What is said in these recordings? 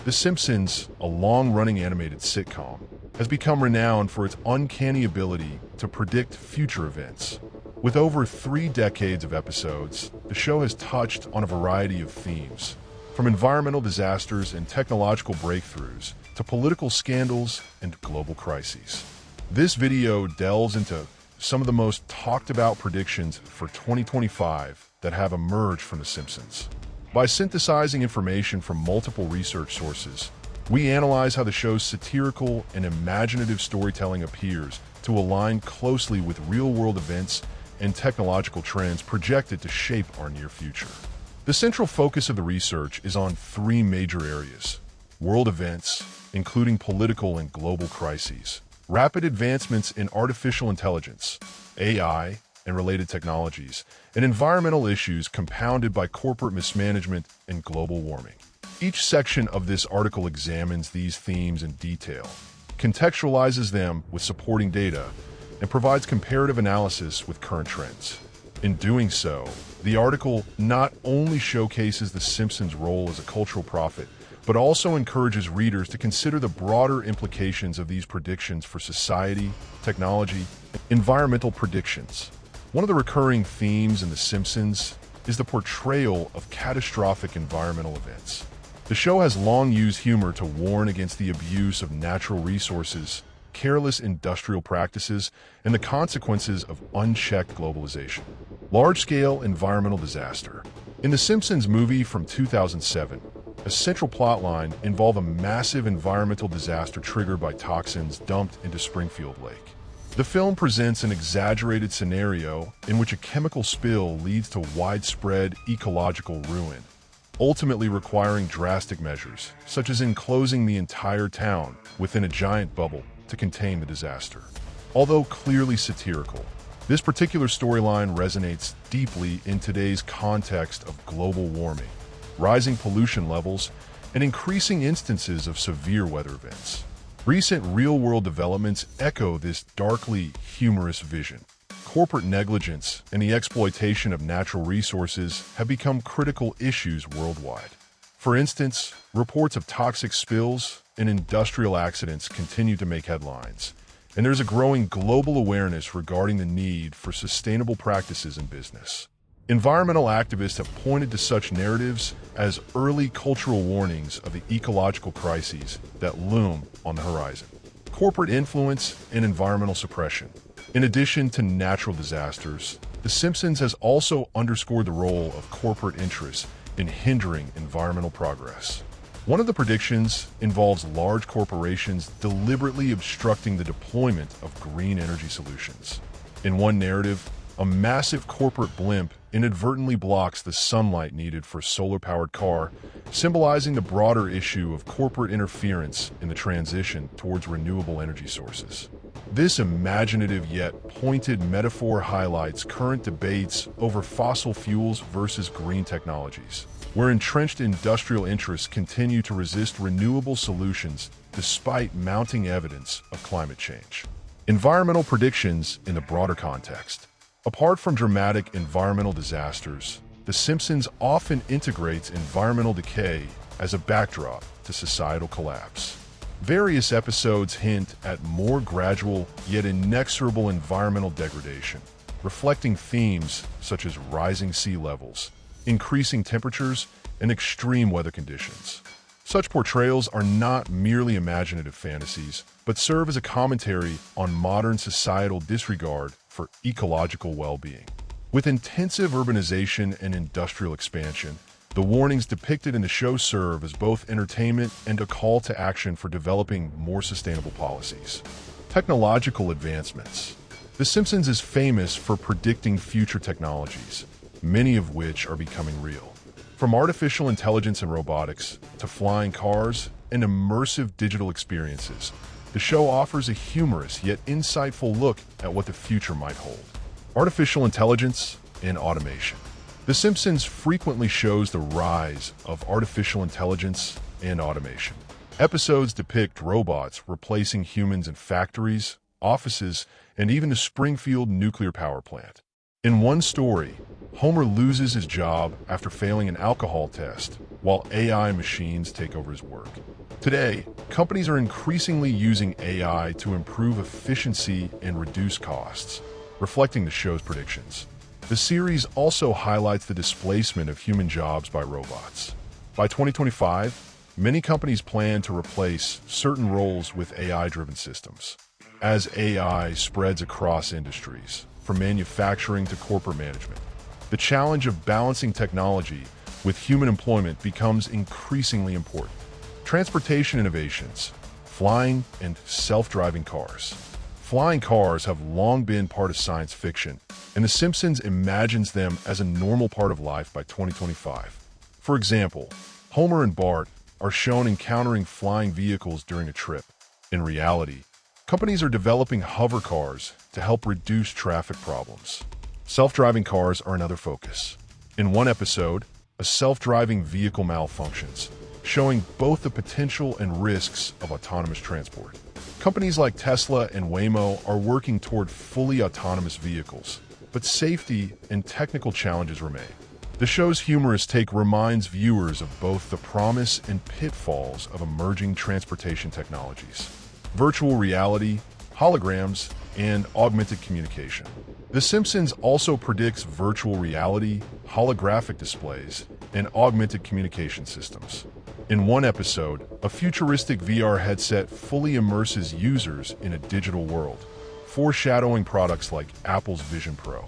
The Simpsons, a long-running animated sitcom, has become renowned for its uncanny ability to predict future events. With over 3 decades of episodes, the show has touched on a variety of themes, from environmental disasters and technological breakthroughs to political scandals and global crises. This video delves into some of the most talked-about predictions for 2025 that have emerged from The Simpsons. By synthesizing information from multiple research sources, we analyze how the show's satirical and imaginative storytelling appears to align closely with real-world events and technological trends projected to shape our near future. The central focus of the research is on 3 major areas: world events, including political and global crises, rapid advancements in artificial intelligence, AI, and related technologies, and environmental issues compounded by corporate mismanagement and global warming. Each section of this article examines these themes in detail, contextualizes them with supporting data, and provides comparative analysis with current trends. In doing so, the article not only showcases The Simpsons' role as a cultural prophet, but also encourages readers to consider the broader implications of these predictions for society, technology, and environmental predictions. One of the recurring themes in The Simpsons is the portrayal of catastrophic environmental events. The show has long used humor to warn against the abuse of natural resources, careless industrial practices, and the consequences of unchecked globalization. Large-scale environmental disaster. In The Simpsons movie from 2007, a central plotline involved a massive environmental disaster triggered by toxins dumped into Springfield Lake. The film presents an exaggerated scenario in which a chemical spill leads to widespread ecological ruin, ultimately requiring drastic measures, such as enclosing the entire town within a giant bubble to contain the disaster. Although clearly satirical, this particular storyline resonates deeply in today's context of global warming, rising pollution levels, and increasing instances of severe weather events. Recent real-world developments echo this darkly humorous vision. Corporate negligence and the exploitation of natural resources have become critical issues worldwide. For instance, reports of toxic spills and industrial accidents continue to make headlines, and there's a growing global awareness regarding the need for sustainable practices in business. Environmental activists have pointed to such narratives as early cultural warnings of the ecological crises that loom on the horizon. Corporate influence and environmental suppression. In addition to natural disasters, The Simpsons has also underscored the role of corporate interests in hindering environmental progress. One of the predictions involves large corporations deliberately obstructing the deployment of green energy solutions. In one narrative, a massive corporate blimp inadvertently blocks the sunlight needed for a solar-powered car, symbolizing the broader issue of corporate interference in the transition towards renewable energy sources. This imaginative yet pointed metaphor highlights current debates over fossil fuels versus green technologies, where entrenched industrial interests continue to resist renewable solutions despite mounting evidence of climate change. Environmental predictions in the broader context. Apart from dramatic environmental disasters, The Simpsons often integrates environmental decay as a backdrop to societal collapse. Various episodes hint at more gradual yet inexorable environmental degradation, reflecting themes such as rising sea levels, increasing temperatures, and extreme weather conditions. Such portrayals are not merely imaginative fantasies, but serve as a commentary on modern societal disregard for ecological well-being. With intensive urbanization and industrial expansion, the warnings depicted in the show serve as both entertainment and a call to action for developing more sustainable policies. Technological advancements. The Simpsons is famous for predicting future technologies, many of which are becoming real. From artificial intelligence and robotics to flying cars and immersive digital experiences, the show offers a humorous yet insightful look at what the future might hold. Artificial intelligence and automation. The Simpsons frequently shows the rise of artificial intelligence and automation. Episodes depict robots replacing humans in factories, offices, and even the Springfield nuclear power plant. In one story, Homer loses his job after failing an alcohol test, while AI machines take over his work. Today, companies are increasingly using AI to improve efficiency and reduce costs, reflecting the show's predictions. The series also highlights the displacement of human jobs by robots. By 2025, many companies plan to replace certain roles with AI-driven systems. As AI spreads across industries, from manufacturing to corporate management, the challenge of balancing technology with human employment becomes increasingly important. Transportation innovations, flying and self-driving cars. Flying cars have long been part of science fiction, and The Simpsons imagines them as a normal part of life by 2025. For example, Homer and Bart are shown encountering flying vehicles during a trip. In reality, companies are developing hover cars to help reduce traffic problems. Self-driving cars are another focus. In one episode, a self-driving vehicle malfunctions, showing both the potential and risks of autonomous transport. Companies like Tesla and Waymo are working toward fully autonomous vehicles, but safety and technical challenges remain. The show's humorous take reminds viewers of both the promise and pitfalls of emerging transportation technologies. Virtual reality, holograms, and augmented communication. The Simpsons also predicts virtual reality, holographic displays, and augmented communication systems. In one episode, a futuristic VR headset fully immerses users in a digital world, foreshadowing products like Apple's Vision Pro.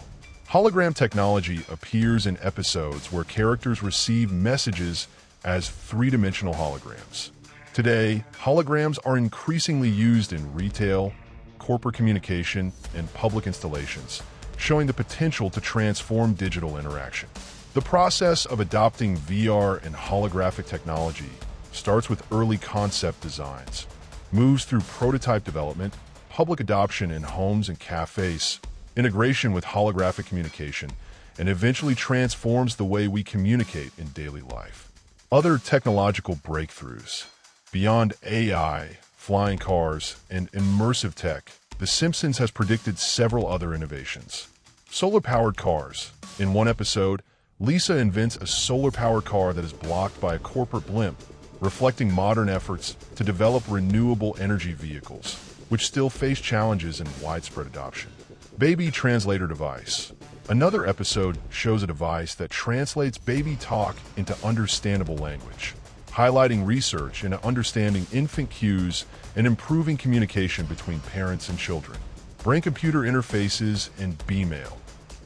Hologram technology appears in episodes where characters receive messages as three-dimensional holograms. Today, holograms are increasingly used in retail, corporate communication, and public installations, showing the potential to transform digital interaction. The process of adopting VR and holographic technology starts with early concept designs, moves through prototype development, public adoption in homes and cafes, integration with holographic communication, and eventually transforms the way we communicate in daily life. Other technological breakthroughs. Beyond AI, flying cars, and immersive tech, The Simpsons has predicted several other innovations. Solar-powered cars. In one episode, Lisa invents a solar-powered car that is blocked by a corporate blimp, reflecting modern efforts to develop renewable energy vehicles, which still face challenges in widespread adoption. Baby translator device. Another episode shows a device that translates baby talk into understandable language, highlighting research into understanding infant cues and improving communication between parents and children. Brain-computer interfaces and B-mail.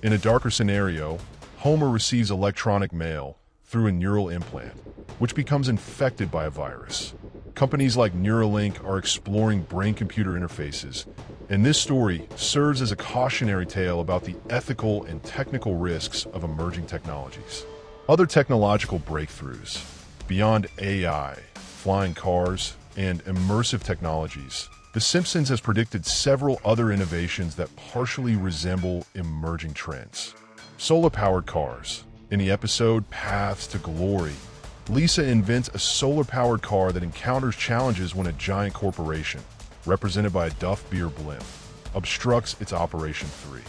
In a darker scenario, Homer receives electronic mail through a neural implant, which becomes infected by a virus. Companies like Neuralink are exploring brain-computer interfaces, and this story serves as a cautionary tale about the ethical and technical risks of emerging technologies. Other technological breakthroughs. Beyond AI, flying cars, and immersive technologies, The Simpsons has predicted several other innovations that partially resemble emerging trends. Solar-powered cars. In the episode Paths to Glory, Lisa invents a solar-powered car that encounters challenges when a giant corporation, represented by a Duff Beer blimp, obstructs its Operation 3.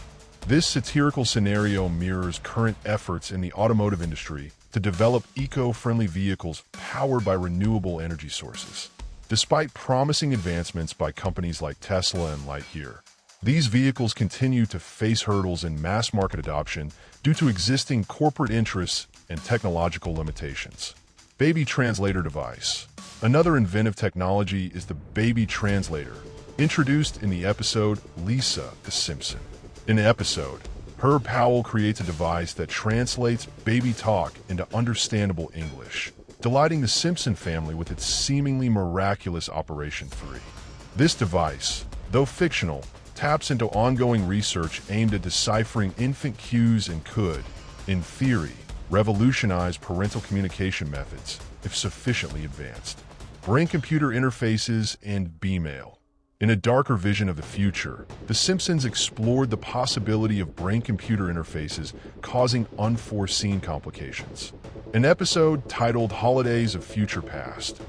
This satirical scenario mirrors current efforts in the automotive industry to develop eco-friendly vehicles powered by renewable energy sources. Despite promising advancements by companies like Tesla and Lightyear, these vehicles continue to face hurdles in mass market adoption due to existing corporate interests and technological limitations. Baby translator device. Another inventive technology is the baby translator, introduced in the episode Lisa the Simpson. In the episode, Herb Powell creates a device that translates baby talk into understandable English, delighting the Simpson family with its seemingly miraculous Operation 3. This device, though fictional, taps into ongoing research aimed at deciphering infant cues and could, in theory, revolutionize parental communication methods if sufficiently advanced. Brain-computer interfaces and B-mail. In a darker vision of the future, The Simpsons explored the possibility of brain-computer interfaces causing unforeseen complications. An episode titled Holidays of Future Past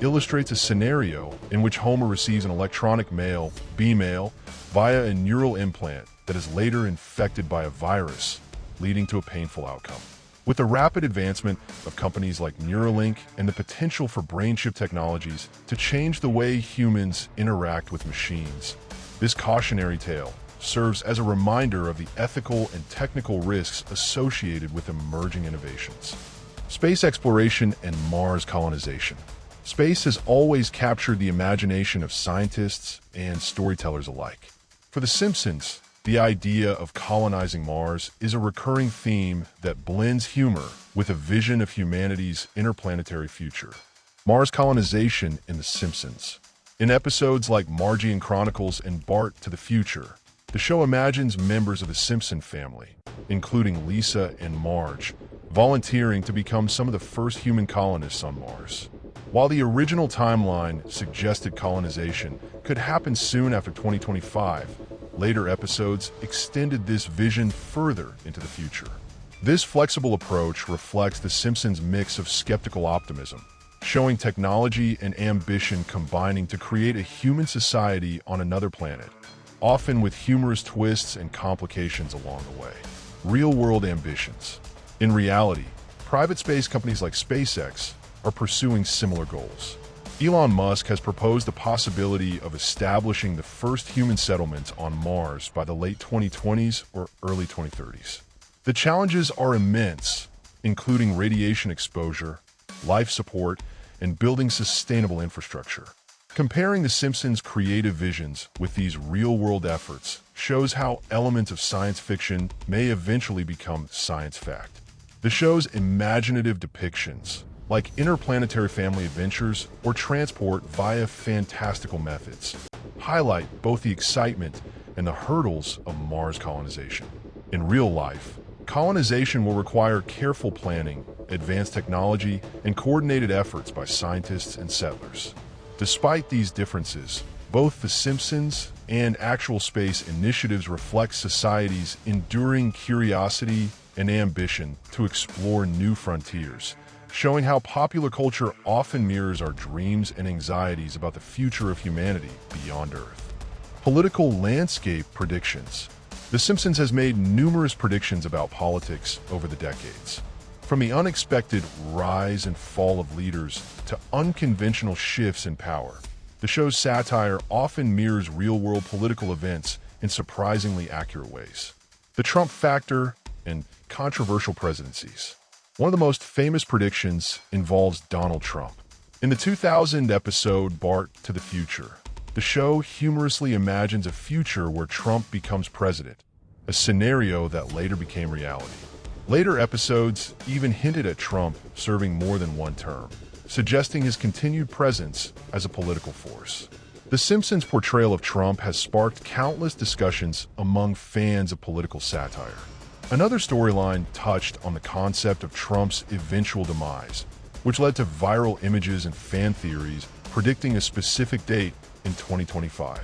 illustrates a scenario in which Homer receives an electronic mail, B-mail, via a neural implant that is later infected by a virus, leading to a painful outcome. With the rapid advancement of companies like Neuralink and the potential for brain chip technologies to change the way humans interact with machines, this cautionary tale serves as a reminder of the ethical and technical risks associated with emerging innovations. Space exploration and Mars colonization. Space has always captured the imagination of scientists and storytellers alike. For The Simpsons, the idea of colonizing Mars is a recurring theme that blends humor with a vision of humanity's interplanetary future. Mars colonization in The Simpsons. In episodes like Margie Chronicles and Bart to the Future, the show imagines members of the Simpson family, including Lisa and Marge, volunteering to become some of the first human colonists on Mars. While the original timeline suggested colonization could happen soon after 2025, later episodes extended this vision further into the future. This flexible approach reflects The Simpsons' mix of skeptical optimism, showing technology and ambition combining to create a human society on another planet, often with humorous twists and complications along the way. Real-world ambitions. In reality, private space companies like SpaceX are pursuing similar goals. Elon Musk has proposed the possibility of establishing the first human settlements on Mars by the late 2020s or early 2030s. The challenges are immense, including radiation exposure, life support, and building sustainable infrastructure. Comparing The Simpsons' creative visions with these real-world efforts shows how elements of science fiction may eventually become science fact. The show's imaginative depictions, like interplanetary family adventures or transport via fantastical methods, highlight both the excitement and the hurdles of Mars colonization. In real life, colonization will require careful planning, advanced technology, and coordinated efforts by scientists and settlers. Despite these differences, both The Simpsons and actual space initiatives reflect society's enduring curiosity and ambition to explore new frontiers, showing how popular culture often mirrors our dreams and anxieties about the future of humanity beyond Earth. Political landscape predictions. The Simpsons has made numerous predictions about politics over the decades. From the unexpected rise and fall of leaders to unconventional shifts in power, the show's satire often mirrors real-world political events in surprisingly accurate ways. The Trump factor and controversial presidencies. One of the most famous predictions involves Donald Trump. In the 2000 episode Bart to the Future, the show humorously imagines a future where Trump becomes president, a scenario that later became reality. Later episodes even hinted at Trump serving more than one term, suggesting his continued presence as a political force. The Simpsons' portrayal of Trump has sparked countless discussions among fans of political satire. Another storyline touched on the concept of Trump's eventual demise, which led to viral images and fan theories predicting a specific date in 2025.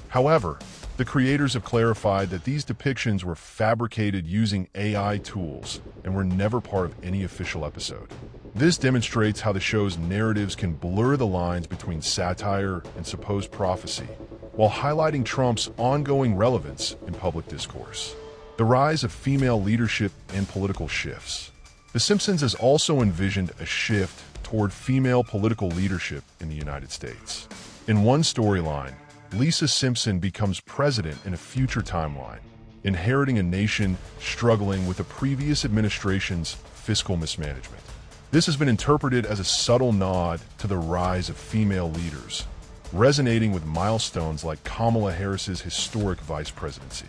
However, the creators have clarified that these depictions were fabricated using AI tools and were never part of any official episode. This demonstrates how the show's narratives can blur the lines between satire and supposed prophecy, while highlighting Trump's ongoing relevance in public discourse. The rise of female leadership and political shifts. The Simpsons has also envisioned a shift toward female political leadership in the United States. In one storyline, Lisa Simpson becomes president in a future timeline, inheriting a nation struggling with the previous administration's fiscal mismanagement. This has been interpreted as a subtle nod to the rise of female leaders, resonating with milestones like Kamala Harris's historic vice presidency.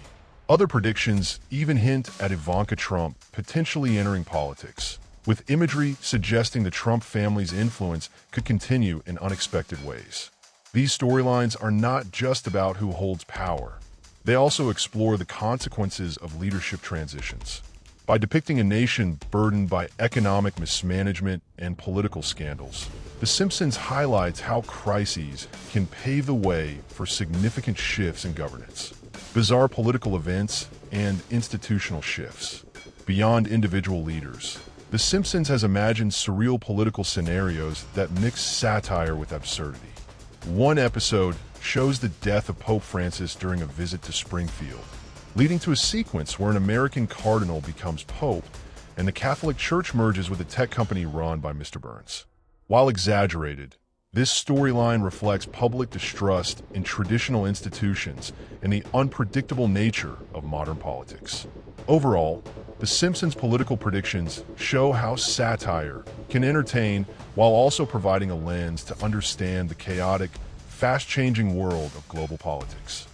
Other predictions even hint at Ivanka Trump potentially entering politics, with imagery suggesting the Trump family's influence could continue in unexpected ways. These storylines are not just about who holds power. They also explore the consequences of leadership transitions. By depicting a nation burdened by economic mismanagement and political scandals, The Simpsons highlights how crises can pave the way for significant shifts in governance. Bizarre political events and institutional shifts. Beyond individual leaders, The Simpsons has imagined surreal political scenarios that mix satire with absurdity. One episode shows the death of Pope Francis during a visit to Springfield, leading to a sequence where an American cardinal becomes pope and the Catholic Church merges with a tech company run by Mr. Burns. While exaggerated, this storyline reflects public distrust in traditional institutions and the unpredictable nature of modern politics. Overall, The Simpsons' political predictions show how satire can entertain while also providing a lens to understand the chaotic, fast-changing world of global politics,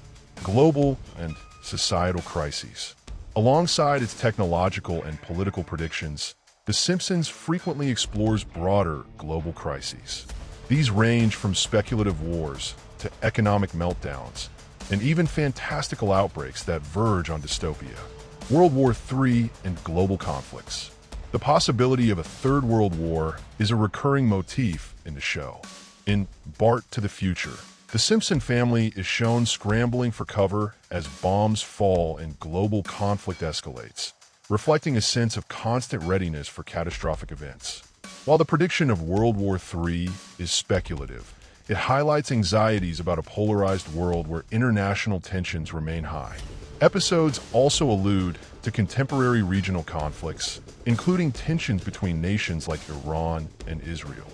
global and societal crises. Alongside its technological and political predictions, The Simpsons frequently explores broader global crises. These range from speculative wars to economic meltdowns, and even fantastical outbreaks that verge on dystopia. World War III and global conflicts. The possibility of a third world war is a recurring motif in the show. In Bart to the Future, the Simpson family is shown scrambling for cover as bombs fall and global conflict escalates, reflecting a sense of constant readiness for catastrophic events. While the prediction of World War III is speculative, it highlights anxieties about a polarized world where international tensions remain high. Episodes also allude to contemporary regional conflicts, including tensions between nations like Iran and Israel.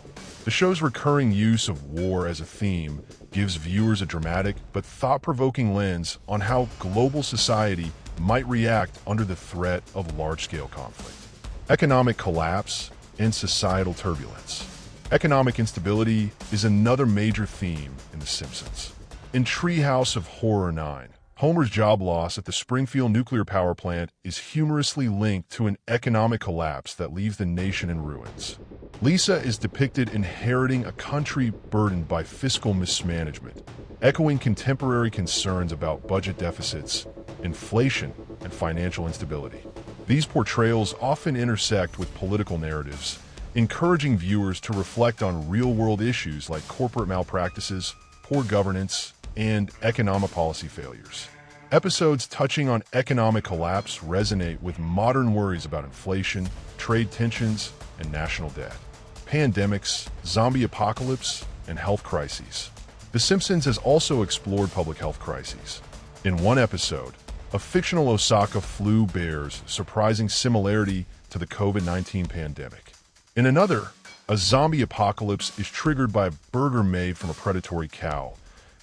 The show's recurring use of war as a theme gives viewers a dramatic but thought-provoking lens on how global society might react under the threat of large-scale conflict. Economic collapse and societal turbulence. Economic instability is another major theme in The Simpsons. In Treehouse of Horror 9, Homer's job loss at the Springfield nuclear power plant is humorously linked to an economic collapse that leaves the nation in ruins. Lisa is depicted inheriting a country burdened by fiscal mismanagement, echoing contemporary concerns about budget deficits, inflation, and financial instability. These portrayals often intersect with political narratives, encouraging viewers to reflect on real-world issues like corporate malpractices, poor governance, and economic policy failures. Episodes touching on economic collapse resonate with modern worries about inflation, trade tensions, and national debt. Pandemics, zombie apocalypse, and health crises. The Simpsons has also explored public health crises. In one episode, a fictional Osaka flu bears surprising similarity to the COVID-19 pandemic. In another, a zombie apocalypse is triggered by a burger made from a predatory cow,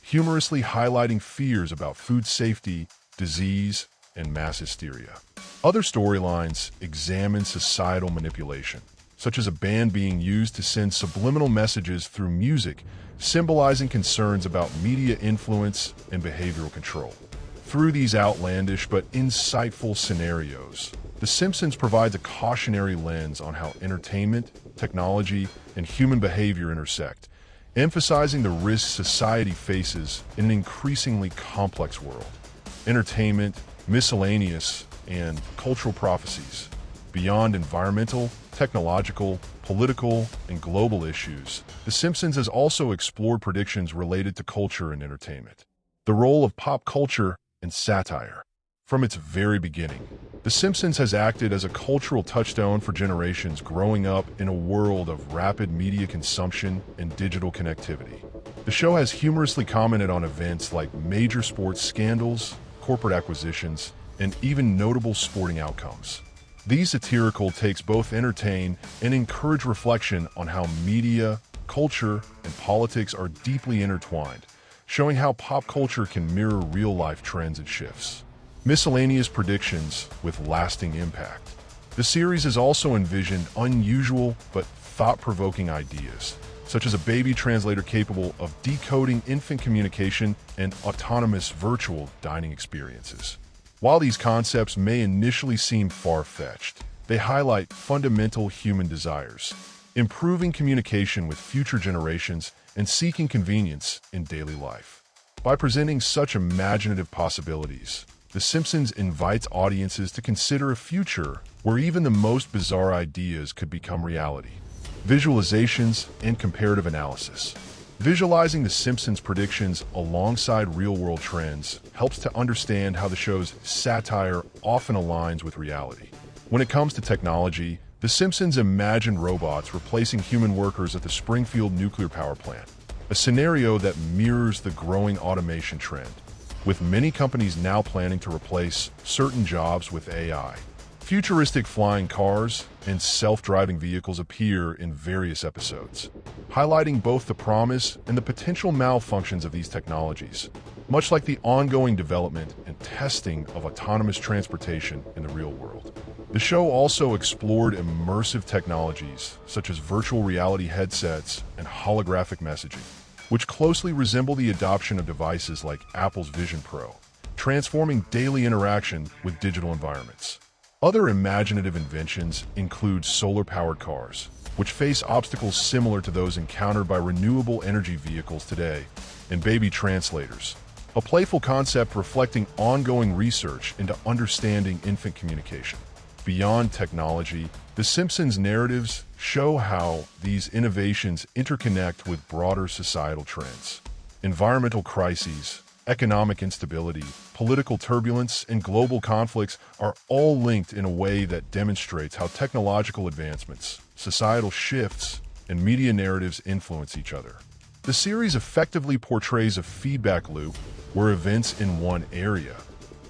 humorously highlighting fears about food safety, disease, and mass hysteria. Other storylines examine societal manipulation, such as a band being used to send subliminal messages through music, symbolizing concerns about media influence and behavioral control. Through these outlandish but insightful scenarios, The Simpsons provides a cautionary lens on how entertainment, technology, and human behavior intersect, emphasizing the risks society faces in an increasingly complex world. Entertainment, miscellaneous, and cultural prophecies. Beyond environmental, technological, political, and global issues, The Simpsons has also explored predictions related to culture and entertainment. The role of pop culture and satire. From its very beginning, The Simpsons has acted as a cultural touchstone for generations growing up in a world of rapid media consumption and digital connectivity. The show has humorously commented on events like major sports scandals, corporate acquisitions, and even notable sporting outcomes. These satirical takes both entertain and encourage reflection on how media, culture, and politics are deeply intertwined, showing how pop culture can mirror real-life trends and shifts. Miscellaneous predictions with lasting impact. The series has also envisioned unusual but thought-provoking ideas, such as a baby translator capable of decoding infant communication and autonomous virtual dining experiences. While these concepts may initially seem far-fetched, they highlight fundamental human desires, improving communication with future generations and seeking convenience in daily life. By presenting such imaginative possibilities, The Simpsons invites audiences to consider a future where even the most bizarre ideas could become reality. Visualizations and comparative analysis. Visualizing The Simpsons' predictions alongside real-world trends helps to understand how the show's satire often aligns with reality. When it comes to technology, The Simpsons imagined robots replacing human workers at the Springfield nuclear power plant, a scenario that mirrors the growing automation trend. with many companies now planning to replace certain jobs with AI. Futuristic flying cars and self-driving vehicles appear in various episodes, highlighting both the promise and the potential malfunctions of these technologies, much like the ongoing development and testing of autonomous transportation in the real world. The show also explored immersive technologies such as virtual reality headsets and holographic messaging, which closely resemble the adoption of devices like Apple's Vision Pro, transforming daily interaction with digital environments. Other imaginative inventions include solar-powered cars, which face obstacles similar to those encountered by renewable energy vehicles today, and baby translators, a playful concept reflecting ongoing research into understanding infant communication. Beyond technology, The Simpsons narratives show how these innovations interconnect with broader societal trends. Environmental crises, economic instability, political turbulence, and global conflicts are all linked in a way that demonstrates how technological advancements, societal shifts, and media narratives influence each other. The series effectively portrays a feedback loop where events in one area,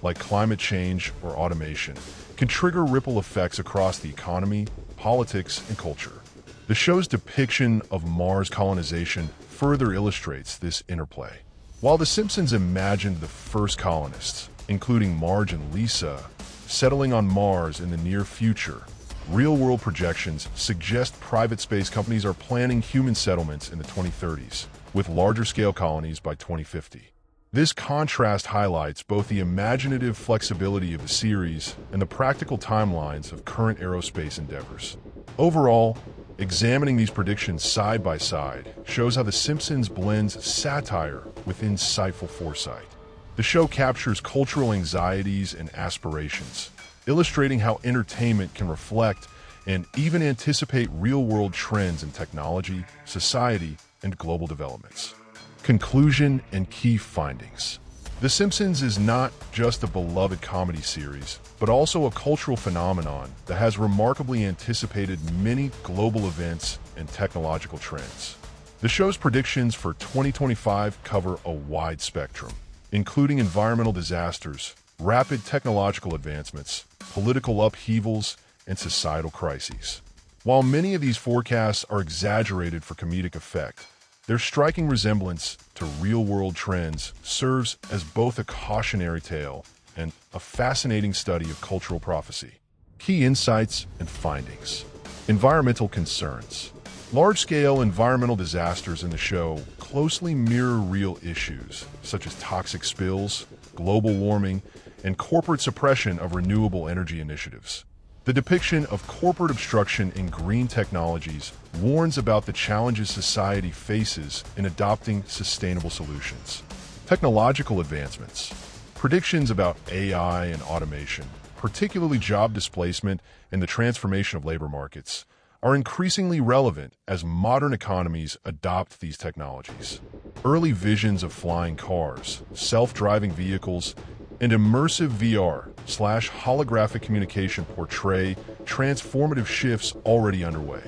like climate change or automation, can trigger ripple effects across the economy, politics, and culture. The show's depiction of Mars colonization further illustrates this interplay. While The Simpsons imagined the first colonists, including Marge and Lisa, settling on Mars in the near future, real-world projections suggest private space companies are planning human settlements in the 2030s, with larger-scale colonies by 2050. This contrast highlights both the imaginative flexibility of the series and the practical timelines of current aerospace endeavors. Overall, examining these predictions side by side shows how The Simpsons blends satire with insightful foresight. The show captures cultural anxieties and aspirations, illustrating how entertainment can reflect and even anticipate real-world trends in technology, society, and global developments. Conclusion and key findings. The Simpsons is not just a beloved comedy series, but also a cultural phenomenon that has remarkably anticipated many global events and technological trends. The show's predictions for 2025 cover a wide spectrum, including environmental disasters, rapid technological advancements, political upheavals, and societal crises. While many of these forecasts are exaggerated for comedic effect, their striking resemblance to real-world trends serves as both a cautionary tale and a fascinating study of cultural prophecy. Key insights and findings. Environmental concerns. Large-scale environmental disasters in the show closely mirror real issues, such as toxic spills, global warming, and corporate suppression of renewable energy initiatives. The depiction of corporate obstruction in green technologies warns about the challenges society faces in adopting sustainable solutions. Technological advancements. Predictions about AI and automation, particularly job displacement and the transformation of labor markets, are increasingly relevant as modern economies adopt these technologies. Early visions of flying cars, self-driving vehicles, and immersive VR/holographic communication portray transformative shifts already underway,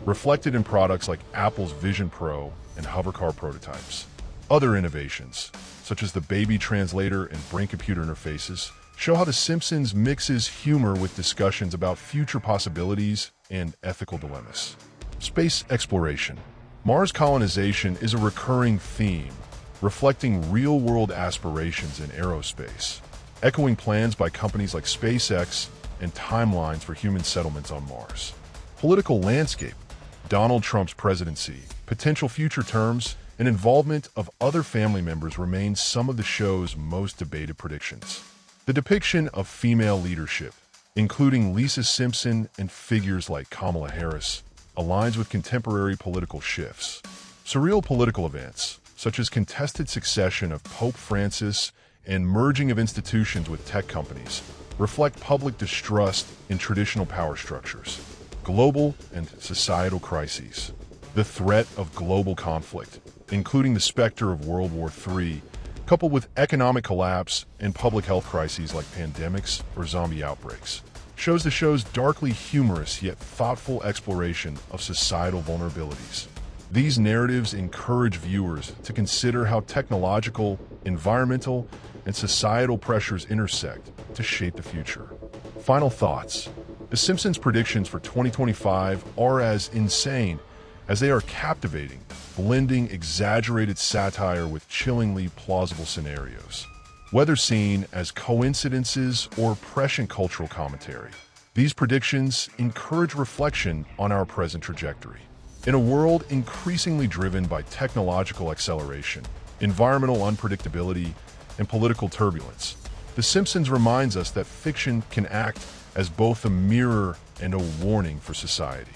reflected in products like Apple's Vision Pro and hovercar prototypes. Other innovations, such as the baby translator and brain-computer interfaces, show how The Simpsons mixes humor with discussions about future possibilities and ethical dilemmas. Space exploration. Mars colonization is a recurring theme, reflecting real-world aspirations in aerospace, echoing plans by companies like SpaceX and timelines for human settlements on Mars. Political landscape. Donald Trump's presidency, potential future terms, and involvement of other family members remain some of the show's most debated predictions. The depiction of female leadership, including Lisa Simpson and figures like Kamala Harris, aligns with contemporary political shifts. Surreal political events, such as contested succession of Pope Francis and merging of institutions with tech companies, reflect public distrust in traditional power structures. Global and societal crises. The threat of global conflict, including the specter of World War III, coupled with economic collapse and public health crises like pandemics or zombie outbreaks, shows the show's darkly humorous yet thoughtful exploration of societal vulnerabilities. These narratives encourage viewers to consider how technological, environmental, and societal pressures intersect to shape the future. Final thoughts. The Simpsons predictions for 2025 are as insane as they are captivating, blending exaggerated satire with chillingly plausible scenarios. Whether seen as coincidences or prescient cultural commentary, these predictions encourage reflection on our present trajectory. In a world increasingly driven by technological acceleration, environmental unpredictability, and political turbulence, The Simpsons reminds us that fiction can act as both a mirror and a warning for society.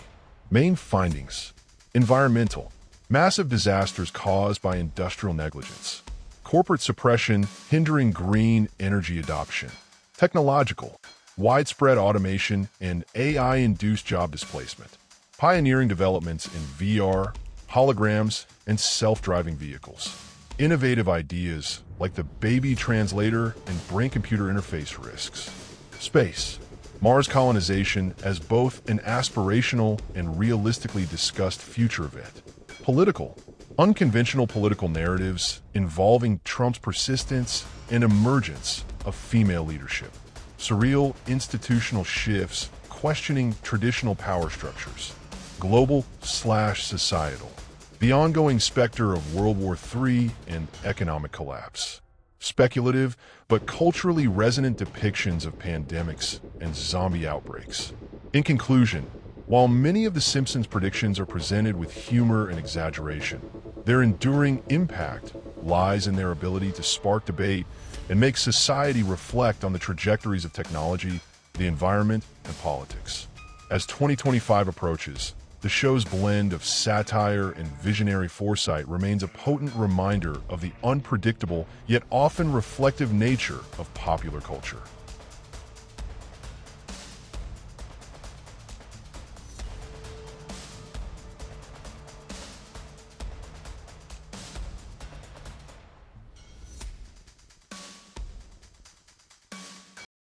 Main findings: environmental, massive disasters caused by industrial negligence, corporate suppression hindering green energy adoption, technological, widespread automation and AI-induced job displacement, pioneering developments in VR, holograms, and self-driving vehicles, innovative ideas like the baby translator and brain-computer interface risks, space, Mars colonization as both an aspirational and realistically discussed future event, political, unconventional political narratives involving Trump's persistence and emergence of female leadership, surreal institutional shifts questioning traditional power structures, global/societal, the ongoing specter of World War III and economic collapse, speculative but culturally resonant depictions of pandemics and zombie outbreaks. In conclusion, while many of The Simpsons' predictions are presented with humor and exaggeration, their enduring impact lies in their ability to spark debate and make society reflect on the trajectories of technology, the environment, and politics. As 2025 approaches, the show's blend of satire and visionary foresight remains a potent reminder of the unpredictable yet often reflective nature of popular culture.